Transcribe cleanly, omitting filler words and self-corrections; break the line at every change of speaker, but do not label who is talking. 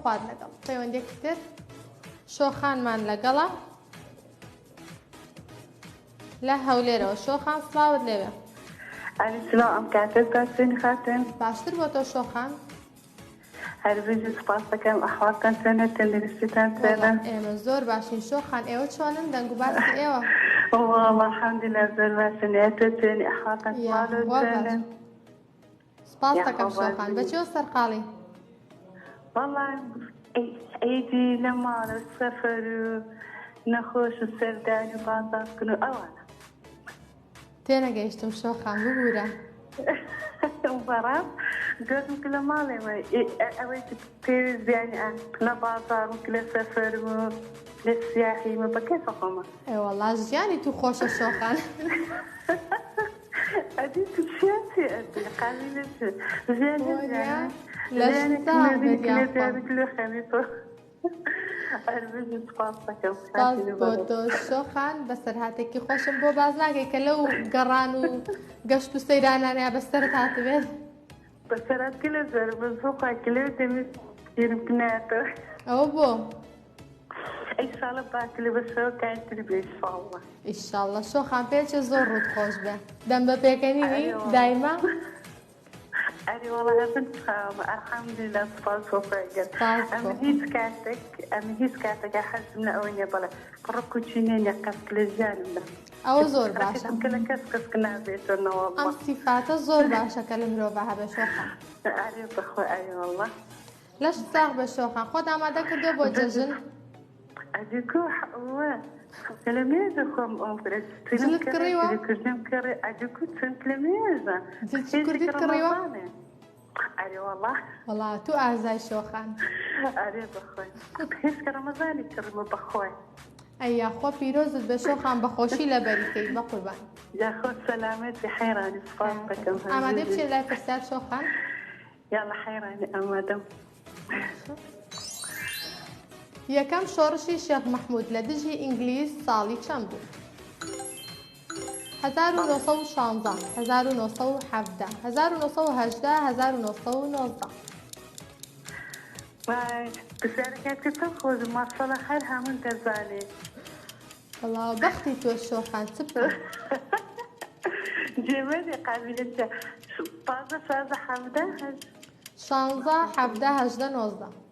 خوارد لەگەڵ پەیوەندێکی تر شۆخانمان لەگەڵە لە هەولێرەوە شۆخان سڵاوت لێوێ
سلام ئەم کاتت باشترین خاتن
باشتر بۆ تۆ شۆخان
هەرگیز سپاس دەکەم ئەحوالتان چۆنە تەندروستیتان چۆنە
ئێمە زۆر باشین شۆخان ئێوە چۆنن دەنگ و باسی ئێوە
والله الحەمدولillah زۆر باشن تۆ چۆنی ئەحوالتان چۆنە
سپاس دەکەم شۆخان بەچێوە سەرقاڵی
والله عیدی لە ماڵە سەفەر و نەخۆش و سەردانی و بازارکردن و ئەوانە
تێنەگەیشتم شۆخان ببوورە
بەڕام گەرم لە ماڵێمە ئەوەی پێویستیانی لە بازار و لە سەفەر و لە سیاحیمە بە کەیفە خۆمە
ئێوەڵا ژیانی تو خۆشە شۆخان
ئەدی تو چیاتی ئەدی قالیلە ژیانی لە خەمی تۆ سپاس
بۆ تۆ شۆخان بەسەرهاتێکی خۆشم بۆ باز ناکەی کە لەو گەڕان و گەشت و سەیرانانەیە بەسەرت هاتبێت
بەسەرات لە زۆر بە زۆخواکی لێ دەمێت گیرم کناتەوە
ئەوە بۆ
ئیشاڵە باکە لە بەسەوە کاتر بێ ئیشاڵڵە
ئیشاڵڵە شۆخان پێچە زۆر ڕوت خۆش بێ دەم بە پێکەنینی دایما
ئەری وەڵە هەبن خاومە ئەلحەمدولillah سپاس خۆفەگەر ئەمە هیچ کاتێکە حەزم لە ئەوە نییە بەڵێ ڕق و چینێنە قەسک لە ژیانمدا
ئەوە زۆر باشە
کە لە کەس کەسک نابێتەوە
ئەم سیفاتە زۆر باشە کە لە مرۆڤ هەبێ شۆخان
ئەری بەخۆ ئەری وەڵڵە
لەش ساغ بە شۆخان خۆت ئامادە کردو بۆ جەژن
ئەدیکۆ لە مێژە خۆم ئەم
جلت کڕیوە
کردم کڕێ ئەدیکو چند لە مێژە
کوردیت کڕیوە
ئەری وەڵڵە
وەڵا تو ئازای شۆخان
ئەرێ بەخۆی هیچ کە ڕەمەزانی کڕمە بەخۆی
ئەیا خۆ پیرۆزت بە شۆخان بەخۆشی لە بەریکەی بە قوربان
یاخۆ سەلامەتی حەیرانی سپاس دەکەم
ئامادە بچێت لای پرسیار شۆخان
یاڵە حەیرانی ئامادەم
یەکەم شۆڕشی شێخ مەحموود لە دژی ئینگلیز ساڵی چەند بوو 1916 1970 1980 1990
پرسیارەکەت کە چەند خۆزم ماسەڵە هەر هەموون دەزانێ
وەڵا بەختی تۆ شۆخان چ بکە
جێوەری قابلێتە 15 16 17
16 17 18 19